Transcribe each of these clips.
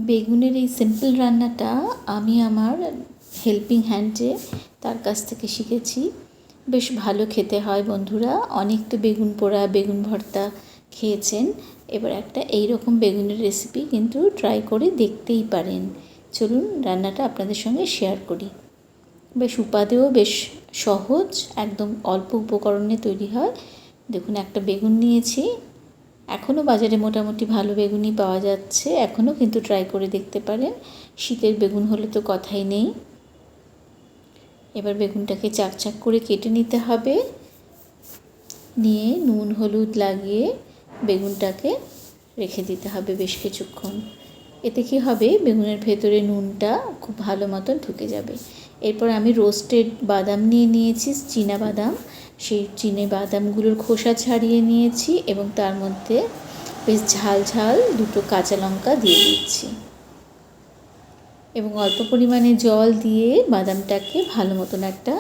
বেগুনের এই সিম্পল রান্নাটা আমি আমার হেল্পিং হ্যান্ডে তার কাছ থেকে শিখেছি। বেশ ভালো খেতে হয় বন্ধুরা। অনেক তো বেগুন পোড়া, বেগুন ভর্তা খেয়েছেন। এবার একটা এইরকম বেগুনের রেসিপি কিন্তু ট্রাই করে দেখতেই পারেন। চলুন রান্নাটা আপনাদের সঙ্গে শেয়ার করি। বেশ উপাদেয় বেশ সহজ, একদম অল্প উপকরণে তৈরি হয়। দেখুন, একটা বেগুন নিয়েছি। এখনও বাজারে মোটামুটি ভালো বেগুনই পাওয়া যাচ্ছে, এখনও কিন্তু ট্রাই করে দেখতে পারেন। শীতের বেগুন হলে তো কথাই নেই। এবার বেগুনটাকে চাকচাক করে কেটে নিতে হবে। নিয়ে নুন হলুদ লাগিয়ে বেগুনটাকে রেখে দিতে হবে বেশ কিছুক্ষণ। এতে কী হবে, বেগুনের ভেতরে নুনটা খুব ভালো মতন ঢুকে যাবে। এরপর আমি রোস্টেড বাদাম নিয়েছি, চীনা বাদাম। সেই চীনা বাদামগুলোর খোসা ছাড়িয়ে নিয়েছি এবং তার মধ্যে বেশ ঝাল ঝাল দুটো কাঁচা লঙ্কা দিয়ে দিচ্ছি এবং অল্প পরিমাণে জল দিয়ে বাদামটাকে ভালো মতন একটা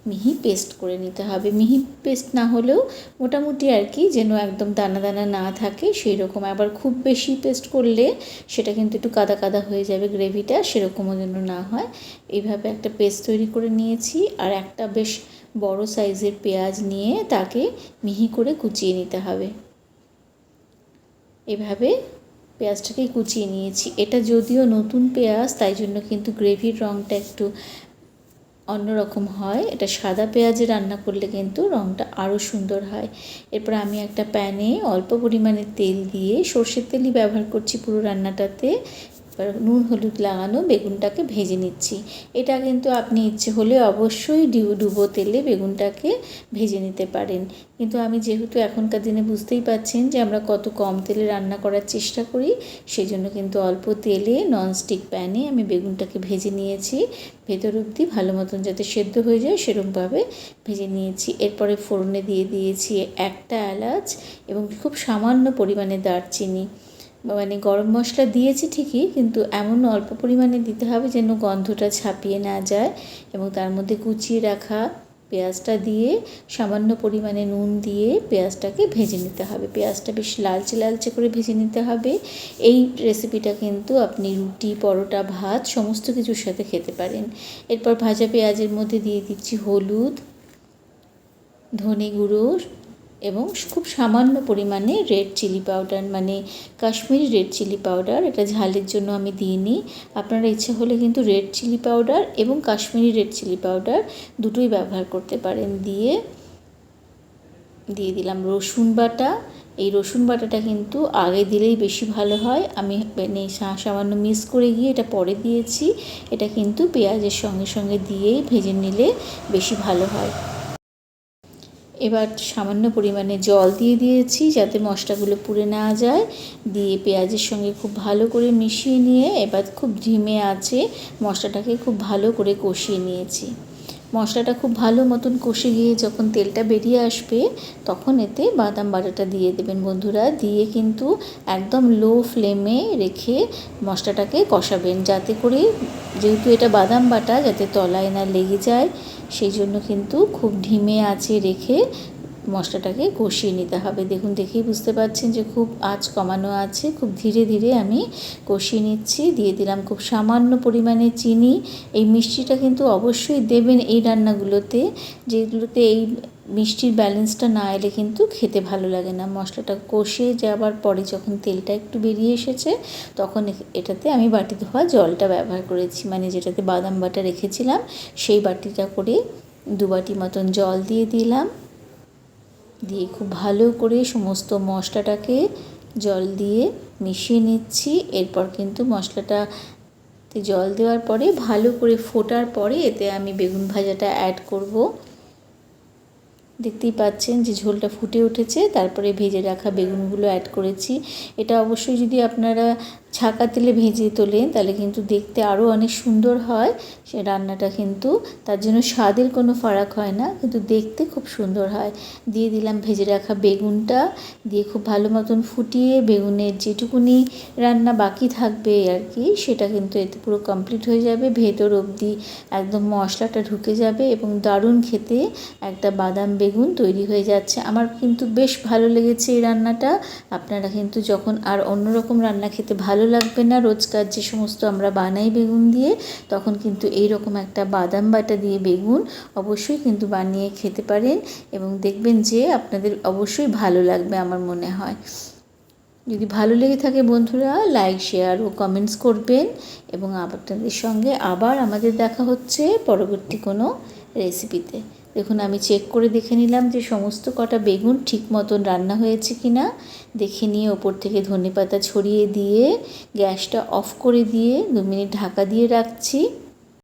মিহি পেস্ট করে নিতে হবে। মিহি পেস্ট না হলেও মোটামুটি আর কি, যেন একদম দানা দানা না থাকে সেই রকম। আবার খুব বেশি পেস্ট করলে সেটা কিন্তু একটু কাদা কাদা হয়ে যাবে গ্রেভিটা, সেরকমও যেন না হয়। এইভাবে একটা পেস্ট তৈরি করে নিয়েছি। আর একটা বেশ বড় সাইজের পেঁয়াজ নিয়ে তাকে মিহি করে কুচিয়ে নিতে হবে। এভাবে পেঁয়াজটাকে কুচিয়ে নিয়েছি। এটা যদিও নতুন পেঁয়াজ, তাই জন্য কিন্তু গ্রেভির রঙটা একটু অন্যরকম হয়। এটা সাদা পেঁয়াজে রান্না করলে কিন্তু রঙটা আরও সুন্দর হয়। এরপর আমি একটা প্যানে অল্প পরিমাণে তেল দিয়ে, সর্ষের তেলই ব্যবহার করছি পুরো রান্নাটাতে, এবার নুন হলুদ লাগানো বেগুনটাকে ভেজে নিচ্ছি। এটা কিন্তু আপনি ইচ্ছে হলে অবশ্যই ডুবো তেলে বেগুনটাকে ভেজে নিতে পারেন। কিন্তু আমি যেহেতু এখনকার দিনে বুঝতেই পারছেন যে আমরা কত কম তেলে রান্না করার চেষ্টা করি, সেই জন্য কিন্তু অল্প তেলে ননস্টিক প্যানে আমি বেগুনটাকে ভেজে নিয়েছি। ভেতর অবধি ভালো মতন যাতে সেদ্ধ হয়ে যায় সেরকমভাবে ভেজে নিয়েছি। এরপরে ফোড়নে দিয়ে দিয়েছি একটা এলাচ এবং খুব সামান্য পরিমাণে দারচিনি। মানে গরম মশলা দিয়েছি ঠিকই, কিন্তু এমন অল্প পরিমাণে দিতে হবে যেন গন্ধটা ছাপিয়ে না যায়। এবং তার মধ্যে কুচিয়ে রাখা পেঁয়াজটা দিয়ে সামান্য পরিমাণে নুন দিয়ে পেঁয়াজটাকে ভেজে নিতে হবে। পেঁয়াজটা বেশ লালচে লালচে করে ভেজে নিতে হবে। এই রেসিপিটা কিন্তু আপনি রুটি, পরোটা, ভাত সমস্ত কিছুর সাথে খেতে পারেন। এরপর ভাজা পেঁয়াজের মধ্যে দিয়ে দিচ্ছি হলুদ, ধনে গুঁড়ো এবং খুব সামান্য পরিমাণে রেড চিলি পাউডার, মানে কাশ্মীরি রেড চিলি পাউডার। এটা ঝালের জন্য আমি দিইনি। আপনারা ইচ্ছে হলে কিন্তু রেড চিলি পাউডার এবং কাশ্মীরি রেড চিলি পাউডার দুটোই ব্যবহার করতে পারেন। দিয়ে দিলাম রসুন বাটা। এই রসুন বাটাটা কিন্তু আগে দিলেই বেশি ভালো হয়। আমি সামান্য মিক্স করে গিয়ে এটা পরে দিয়েছি। এটা কিন্তু পেঁয়াজের সঙ্গে সঙ্গে দিয়েই ভেজে নিলে বেশি ভালো হয়। এবার সামান্য পরিমাণে জল দিয়ে দিয়েছি যাতে মশলাগুলো পুড়ে না যায়। দিয়ে পেঁয়াজের সঙ্গে খুব ভালো করে মিশিয়ে নিয়ে এবার খুব ধিমে আঁচে মশলাটাকে খুব ভালো করে কষিয়ে নিয়েছি। মশলাটা খুব ভালো মতন কষে গিয়ে যখন তেলটা বেরিয়ে আসবে, তখন এতে বাদাম বাটাটা দিয়ে দেবেন বন্ধুরা। দিয়ে কিন্তু একদম লো ফ্লেমে রেখে মশলাটাকে কষাবেন, যাতে করে, যেহেতু এটা বাদাম বাটা, যাতে তলায় না লেগে যায়, সেই জন্য কিন্তু খুব ধিমে আঁচে রেখে মশলাটাকে কষিয়ে নিতে হবে। দেখুন, দেখেই বুঝতে পারছেন যে খুব আঁচ কমানো আছে। খুব ধীরে ধীরে আমি কষিয়ে নিচ্ছি। দিয়ে দিলাম খুব সামান্য পরিমাণে চিনি। এই মিষ্টিটা কিন্তু অবশ্যই দেবেন এই রান্নাগুলোতে, যেগুলোতে এই মিষ্টির ব্যালেন্সটা না এলে কিন্তু খেতে ভালো লাগে না। মশলাটা কষে যাওয়ার পরে যখন তেলটা একটু বেরিয়ে এসেছে, তখন এটাতে আমি বাটি ধোয়া জলটা ব্যবহার করেছি, মানে যেটাতে বাদাম বাটা রেখেছিলাম সেই বাটিটা করে 2 বাটি মতন জল দিয়ে দিলাম। দিয়ে খুব ভালো করে সমস্ত মশলাটাকে জল দিয়ে মিশিয়ে নিচ্ছি। এরপর কিন্তু মশলাটাতে জল দেওয়ার পরে ভালো করে ফোটার পরে এতে আমি বেগুন ভাজাটা অ্যাড করব। দেখতেই পাচ্ছেন যে ঝোলটা ফুটে উঠেছে। তারপরে ভেজে রাখা বেগুনগুলো অ্যাড করেছি। এটা অবশ্যই যদি আপনারা ছাঁকা তেলে ভেজে তোলেন তাহলে কিন্তু দেখতে আরও অনেক সুন্দর হয় সে রান্নাটা, কিন্তু তার জন্য স্বাদের কোনো ফারাক হয় না, কিন্তু দেখতে খুব সুন্দর হয়। দিয়ে দিলাম ভেজে রাখা বেগুনটা। দিয়ে খুব ভালো মতন ফুটিয়ে বেগুনের যেটুকুনি রান্না বাকি থাকবে আর কি, সেটা কিন্তু এতে পুরো কমপ্লিট হয়ে যাবে। ভেতর অবধি একদম মশলাটা ঢুকে যাবে এবং দারুণ খেতে একটা বাদাম বেগুন তৈরি হয়ে যাচ্ছে। আমার কিন্তু বেশ ভালো লেগেছে এই রান্নাটা। আপনারা কিন্তু যখন আর অন্যরকম রান্না খেতে ভালো লাগবে না রোজকার যে সমস্ত আমরা বানাই বেগুন দিয়ে, তখন কিন্তু এইরকম একটা বাদাম বাটা দিয়ে বেগুন অবশ্যই কিন্তু বানিয়ে খেতে পারেন এবং দেখবেন যে আপনাদের অবশ্যই ভালো লাগবে আমার মনে হয়। যদি ভালো লেগে থাকে বন্ধুরা লাইক শেয়ার ও কমেন্টস করবেন এবং আপনাদের সঙ্গে আবার আমাদের দেখা হচ্ছে পরবর্তী কোনো রেসিপিতে। দেখুন আমি চেক করে দেখে নিলাম যে সমস্ত কটা বেগুন ঠিক মতন রান্না হয়েছে কি না। দেখে নিয়ে ওপর থেকে ধনেপাতা ছড়িয়ে দিয়ে গ্যাসটা অফ করে দিয়ে 2 মিনিট ঢাকা দিয়ে রাখছি।